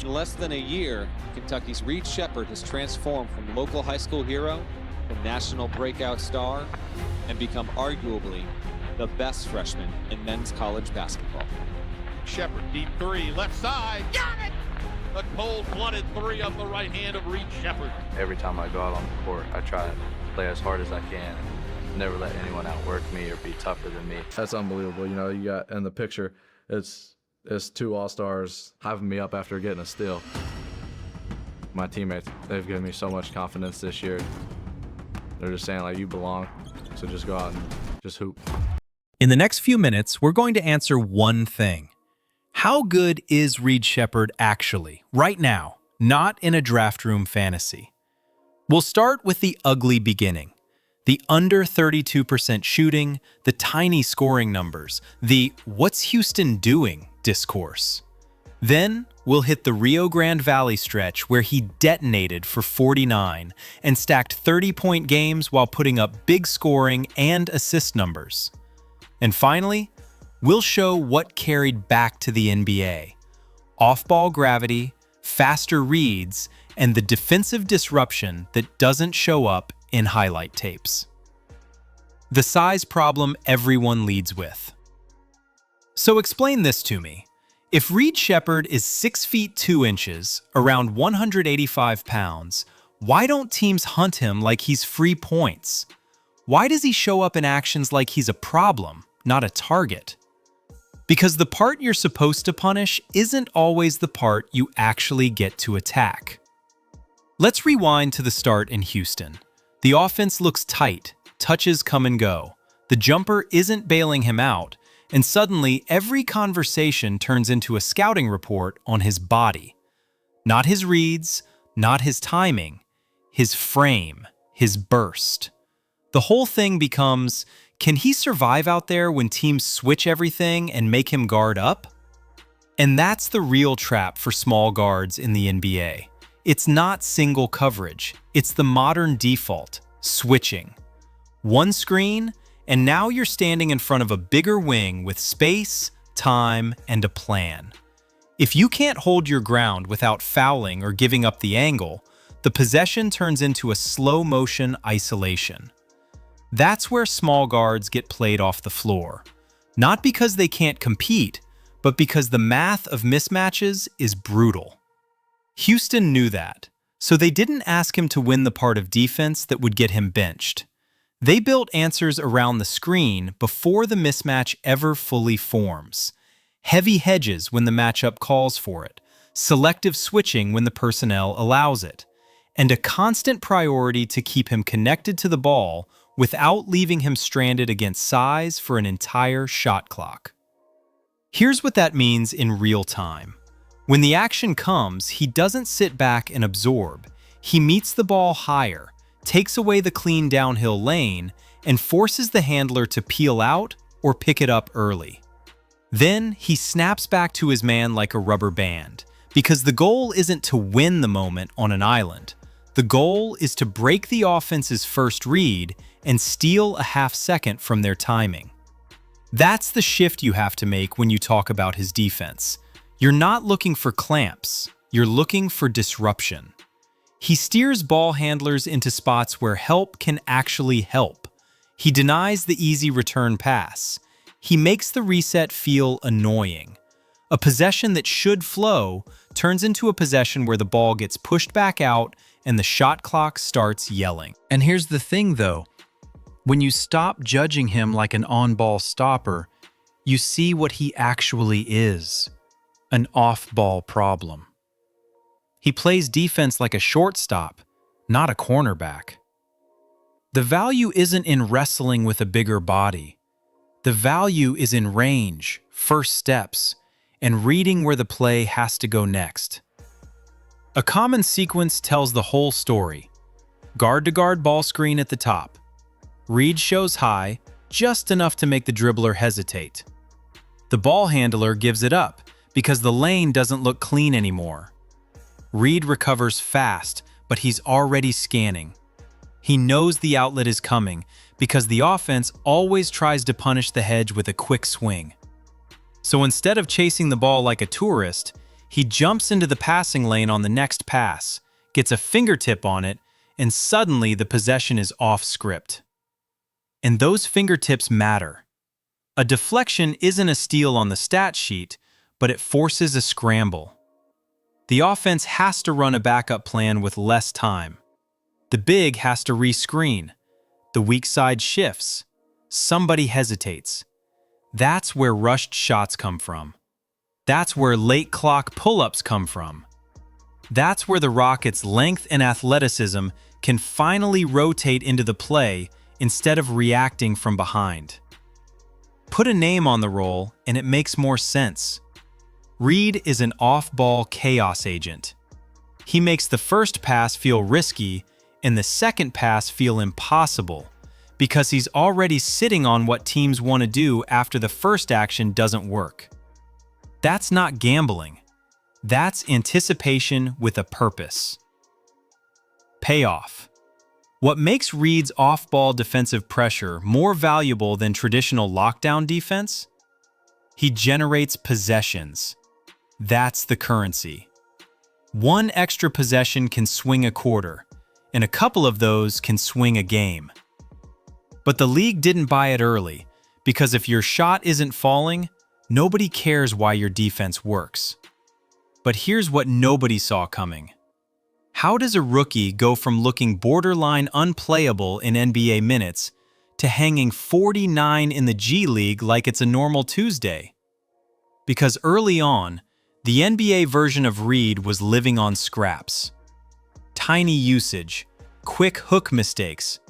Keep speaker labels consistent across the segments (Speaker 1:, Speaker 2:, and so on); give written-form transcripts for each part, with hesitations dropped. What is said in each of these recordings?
Speaker 1: In less than a year, Kentucky's Reed Sheppard has transformed from local high school hero to national breakout star and become arguably the best freshman in men's college basketball.
Speaker 2: Sheppard, deep three, left side, got it! A cold-blooded three up the right hand of Reed Sheppard.
Speaker 3: Every time I go out on the court, I try to play as hard as I can. Never let anyone outwork me or be tougher than me.
Speaker 4: That's unbelievable. You know, you got in the picture, it's two all-stars hyping me up after getting a steal. My teammates, they've given me so much confidence this year. They're just saying, like, you belong, so just go out and just hoop.
Speaker 5: In the next few minutes, we're going to answer one thing. How good is Reed Sheppard actually, right now, not in a draft room fantasy? We'll start with the ugly beginning. The under 32% shooting, the tiny scoring numbers, the "what's Houston doing" discourse. Then we'll hit the Rio Grande Valley stretch where he detonated for 49 and stacked 30-point games while putting up big scoring and assist numbers. And finally, we'll show what carried back to the NBA: off-ball gravity, faster reads, and the defensive disruption that doesn't show up in highlight tapes. The size problem everyone leads with. So explain this to me. If Reed Sheppard is 6 feet 2 inches, around 185 pounds, why don't teams hunt him like he's free points? Why does he show up in actions like he's a problem, not a target? Because the part you're supposed to punish isn't always the part you actually get to attack. Let's rewind to the start in Houston. The offense looks tight, touches come and go. The jumper isn't bailing him out, and suddenly every conversation turns into a scouting report on his body. Not his reads, not his timing, his frame, his burst. The whole thing becomes, can he survive out there when teams switch everything and make him guard up? And that's the real trap for small guards in the NBA. It's not single coverage, it's the modern default, switching. One screen, and now you're standing in front of a bigger wing with space, time, and a plan. If you can't hold your ground without fouling or giving up the angle, the possession turns into a slow-motion isolation. That's where small guards get played off the floor. Not because they can't compete, but because the math of mismatches is brutal. Houston knew that, so they didn't ask him to win the part of defense that would get him benched. They built answers around the screen before the mismatch ever fully forms. Heavy hedges when the matchup calls for it, selective switching when the personnel allows it, and a constant priority to keep him connected to the ball without leaving him stranded against size for an entire shot clock. Here's what that means in real time. When the action comes, he doesn't sit back and absorb. He meets the ball higher, takes away the clean downhill lane, and forces the handler to peel out or pick it up early. Then he snaps back to his man like a rubber band, because the goal isn't to win the moment on an island. The goal is to break the offense's first read and steal a half second from their timing. That's the shift you have to make when you talk about his defense. You're not looking for clamps, you're looking for disruption. He steers ball handlers into spots where help can actually help. He denies the easy return pass. He makes the reset feel annoying. A possession that should flow turns into a possession where the ball gets pushed back out and the shot clock starts yelling. And here's the thing though, when you stop judging him like an on-ball stopper, you see what he actually is. An off-ball problem. He plays defense like a shortstop, not a cornerback. The value isn't in wrestling with a bigger body. The value is in range, first steps, and reading where the play has to go next. A common sequence tells the whole story. Guard-to-guard ball screen at the top. Reed shows high, just enough to make the dribbler hesitate. The ball handler gives it up, because the lane doesn't look clean anymore. Reed recovers fast, but he's already scanning. He knows the outlet is coming because the offense always tries to punish the hedge with a quick swing. So instead of chasing the ball like a tourist, He jumps into the passing lane on the next pass, gets a fingertip on it, and suddenly the possession is off script. And those fingertips matter. A deflection isn't a steal on the stat sheet, but it forces a scramble. The offense has to run a backup plan with less time. The big has to rescreen. The weak side shifts. Somebody hesitates. That's where rushed shots come from. That's where late clock pull-ups come from. That's where the Rockets' length and athleticism can finally rotate into the play instead of reacting from behind. Put a name on the role and it makes more sense. Reed is an off-ball chaos agent. He makes the first pass feel risky and the second pass feel impossible because he's already sitting on what teams want to do after the first action doesn't work. That's not gambling. That's anticipation with a purpose. Payoff. What makes Reed's off-ball defensive pressure more valuable than traditional lockdown defense? He generates possessions. That's the currency. One extra possession can swing a quarter, and a couple of those can swing a game. But the league didn't buy it early, because if your shot isn't falling, nobody cares why your defense works. But here's what nobody saw coming. How does a rookie go from looking borderline unplayable in NBA minutes to hanging 49 in the G League like it's a normal Tuesday? Because early on, the NBA version of Reed was living on scraps. Tiny usage, quick hook mistakes,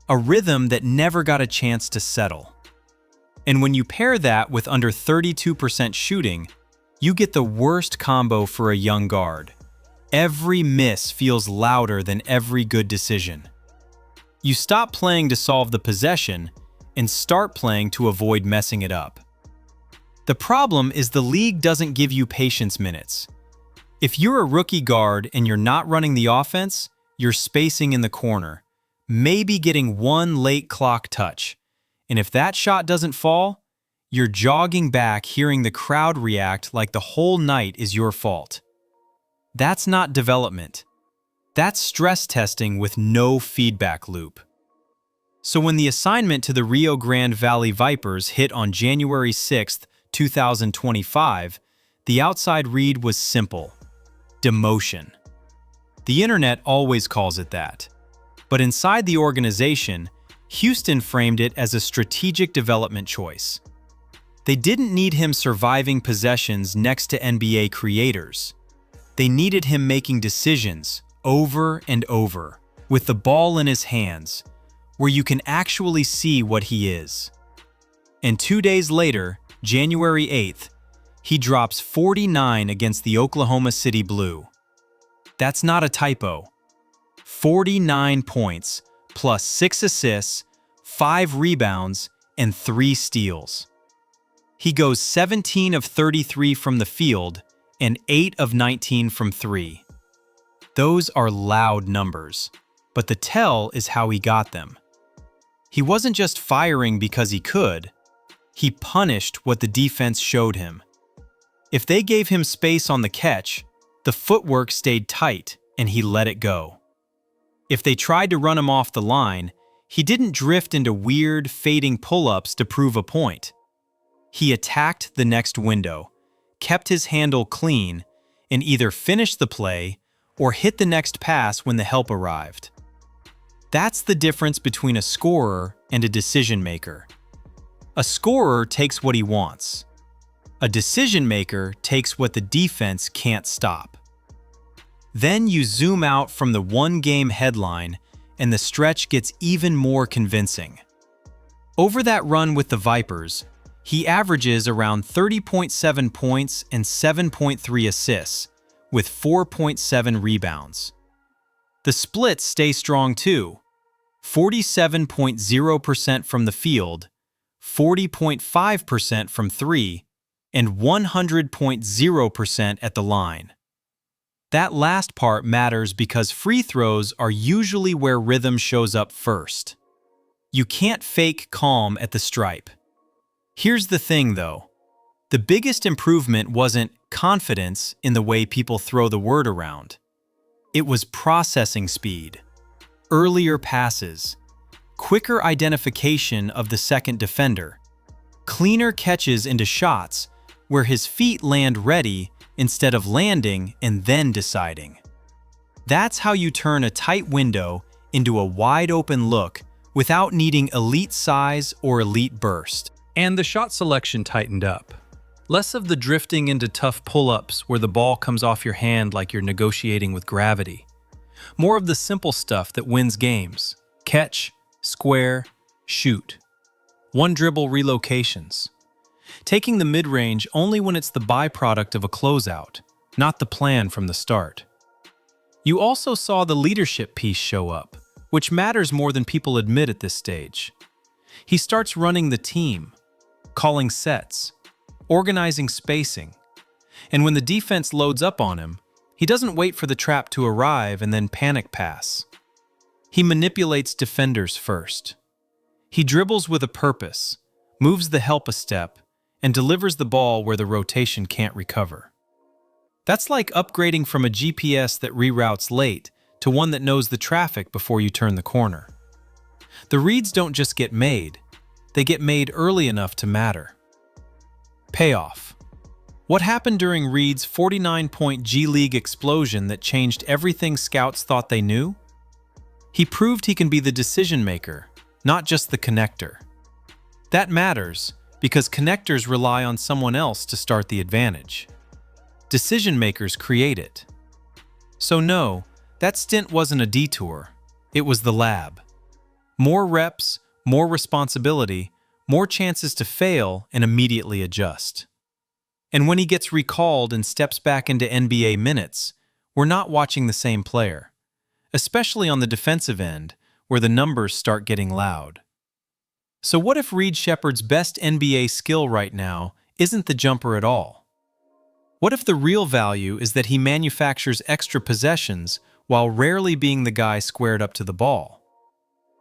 Speaker 5: a rhythm that never got a chance to settle. And when you pair that with under 32% shooting, you get the worst combo for a young guard. Every miss feels louder than every good decision. You stop playing to solve the possession and start playing to avoid messing it up. The problem is the league doesn't give you patience minutes. If you're a rookie guard and you're not running the offense, you're spacing in the corner, maybe getting one late clock touch. And if that shot doesn't fall, you're jogging back hearing the crowd react like the whole night is your fault. That's not development. That's stress testing with no feedback loop. So when the assignment to the Rio Grande Valley Vipers hit on January 6th, 2025, the outside read was simple: demotion. The internet always calls it that. But inside the organization, Houston framed it as a strategic development choice. They didn't need him surviving possessions next to NBA creators. They needed him making decisions over and over, with the ball in his hands, where you can actually see what he is. And 2 days later, January 8th, he drops 49 against the Oklahoma City Blue. That's not a typo. 49 points, plus 6 assists, 5 rebounds, and 3 steals. He goes 17 of 33 from the field and 8 of 19 from 3. Those are loud numbers, but the tell is how he got them. He wasn't just firing because he could. He punished what the defense showed him. If they gave him space on the catch, the footwork stayed tight and he let it go. If they tried to run him off the line, he didn't drift into weird, fading pull-ups to prove a point. He attacked the next window, kept his handle clean, and either finished the play or hit the next pass when the help arrived. That's the difference between a scorer and a decision maker. A scorer takes what he wants. A decision maker takes what the defense can't stop. Then you zoom out from the one-game headline and the stretch gets even more convincing. Over that run with the Vipers, he averages around 30.7 points and 7.3 assists, with 4.7 rebounds. The splits stay strong too: 47.0% from the field, 40.5% from 3, and 100.0% at the line. That last part matters because free throws are usually where rhythm shows up first. You can't fake calm at the stripe. Here's the thing though. The biggest improvement wasn't confidence in the way people throw the word around. It was processing speed, earlier passes, quicker identification of the second defender, cleaner catches into shots where his feet land ready instead of landing and then deciding. That's how you turn a tight window into a wide-open look without needing elite size or elite burst. And the shot selection tightened up. Less of the drifting into tough pull-ups where the ball comes off your hand like you're negotiating with gravity. More of the simple stuff that wins games. Catch, square, shoot. One dribble relocations. Taking the mid-range only when it's the byproduct of a closeout, not the plan from the start. You also saw the leadership piece show up, which matters more than people admit at this stage. He starts running the team, calling sets, organizing spacing, and when the defense loads up on him, he doesn't wait for the trap to arrive and then panic pass. He manipulates defenders first. He dribbles with a purpose, moves the help a step, and delivers the ball where the rotation can't recover. That's like upgrading from a GPS that reroutes late to one that knows the traffic before you turn the corner. The reads don't just get made, they get made early enough to matter. Payoff. What happened during Reed's 49-point G-League explosion that changed everything scouts thought they knew? He proved he can be the decision-maker, not just the connector. That matters because connectors rely on someone else to start the advantage. Decision-makers create it. So no, that stint wasn't a detour, it was the lab. More reps, more responsibility, more chances to fail and immediately adjust. And when he gets recalled and steps back into NBA minutes, we're not watching the same player, especially on the defensive end, where the numbers start getting loud. So what if Reed Sheppard's best NBA skill right now isn't the jumper at all? What if the real value is that he manufactures extra possessions while rarely being the guy squared up to the ball?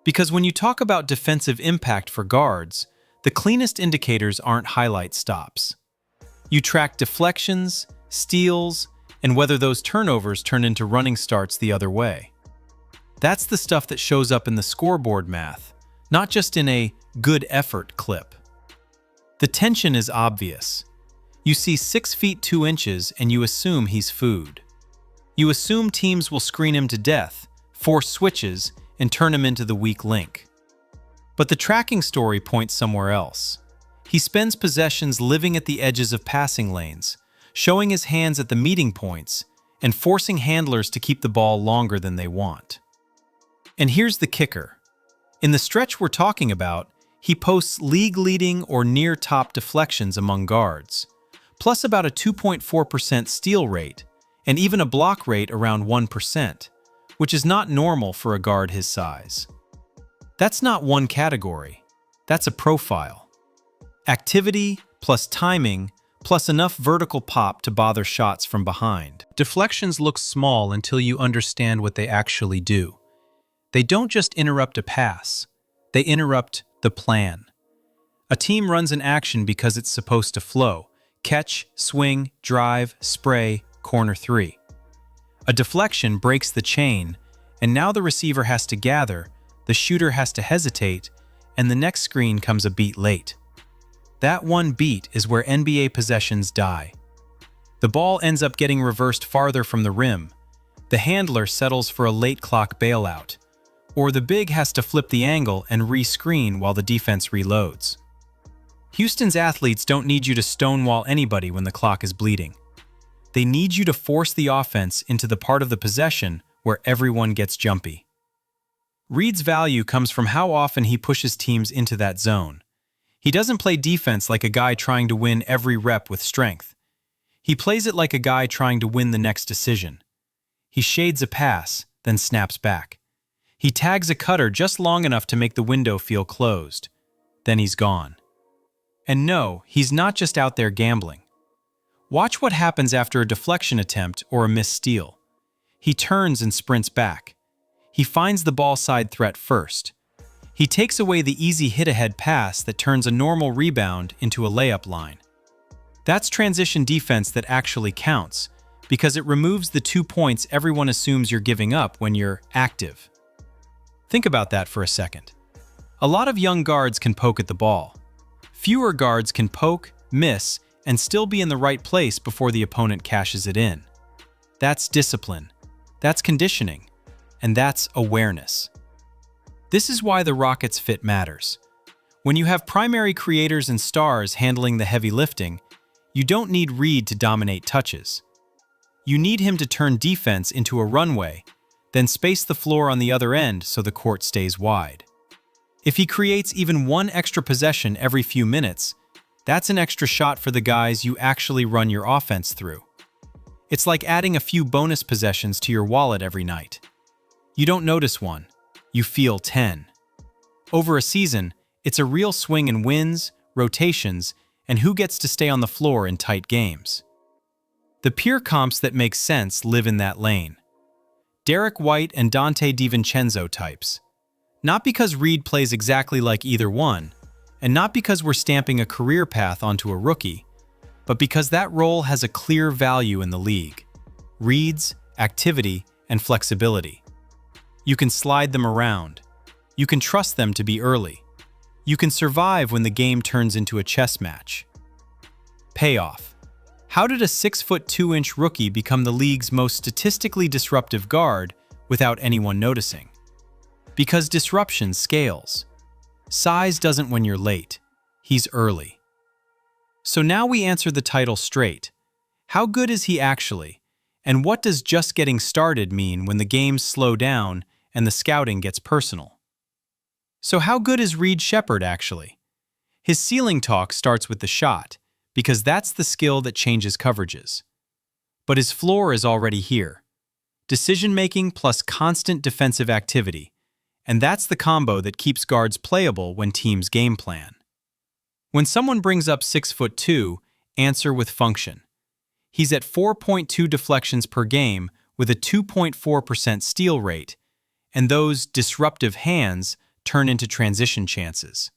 Speaker 5: Because when you talk about defensive impact for guards, the cleanest indicators aren't highlight stops. You track deflections, steals, and whether those turnovers turn into running starts the other way. That's the stuff that shows up in the scoreboard math, not just in a good effort clip. The tension is obvious. You see 6 feet 2 inches and you assume he's food. You assume teams will screen him to death, force switches, and turn him into the weak link. But the tracking story points somewhere else. He spends possessions living at the edges of passing lanes, showing his hands at the meeting points, and forcing handlers to keep the ball longer than they want. And here's the kicker. In the stretch we're talking about, he posts league-leading or near-top deflections among guards, plus about a 2.4% steal rate, and even a block rate around 1%, which is not normal for a guard his size. That's not one category, that's a profile. Activity plus timing plus enough vertical pop to bother shots from behind. Deflections look small until you understand what they actually do. They don't just interrupt a pass, they interrupt the plan. A team runs an action because it's supposed to flow. Catch, swing, drive, spray, corner 3. A deflection breaks the chain, and now the receiver has to gather, the shooter has to hesitate, and the next screen comes a beat late. That one beat is where NBA possessions die. The ball ends up getting reversed farther from the rim. The handler settles for a late clock bailout, or the big has to flip the angle and re-screen while the defense reloads. Houston's athletes don't need you to stonewall anybody when the clock is bleeding. They need you to force the offense into the part of the possession where everyone gets jumpy. Reed's value comes from how often he pushes teams into that zone. He doesn't play defense like a guy trying to win every rep with strength. He plays it like a guy trying to win the next decision. He shades a pass, then snaps back. He tags a cutter just long enough to make the window feel closed. Then he's gone. And no, he's not just out there gambling. Watch what happens after a deflection attempt or a missed steal. He turns and sprints back. He finds the ball side threat first. He takes away the easy hit-ahead pass that turns a normal rebound into a layup line. That's transition defense that actually counts, because it removes the 2 points everyone assumes you're giving up when you're active. Think about that for a second. A lot of young guards can poke at the ball. Fewer guards can poke, miss, and still be in the right place before the opponent cashes it in. That's discipline. That's conditioning. And that's awareness. This is why the Rockets' fit matters. When you have primary creators and stars handling the heavy lifting, you don't need Reed to dominate touches. You need him to turn defense into a runway, then space the floor on the other end so the court stays wide. If he creates even one extra possession every few minutes, that's an extra shot for the guys you actually run your offense through. It's like adding a few bonus possessions to your wallet every night. You don't notice one, you feel 10. Over a season, it's a real swing in wins, rotations, and who gets to stay on the floor in tight games. The peer comps that make sense live in that lane. Derek White and Dante DiVincenzo types. Not because Reed plays exactly like either one, and not because we're stamping a career path onto a rookie, but because that role has a clear value in the league. Reed's, activity, and flexibility. You can slide them around. You can trust them to be early. You can survive when the game turns into a chess match. Payoff. How did a 6'2" rookie become the league's most statistically disruptive guard without anyone noticing? Because disruption scales. Size doesn't when you're late. He's early. So now we answer the title straight. How good is he actually? And what does just getting started mean when the games slow down and the scouting gets personal? So how good is Reed Sheppard actually? His ceiling talk starts with the shot, because that's the skill that changes coverages. But his floor is already here. Decision-making plus constant defensive activity, and that's the combo that keeps guards playable when teams game plan. When someone brings up 6'2", answer with function. He's at 4.2 deflections per game with a 2.4% steal rate, and those disruptive hands turn into transition chances.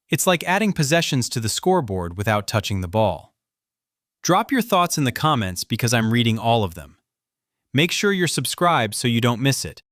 Speaker 5: It's like adding possessions to the scoreboard without touching the ball. Drop your thoughts in the comments because I'm reading all of them. Make sure you're subscribed so you don't miss it.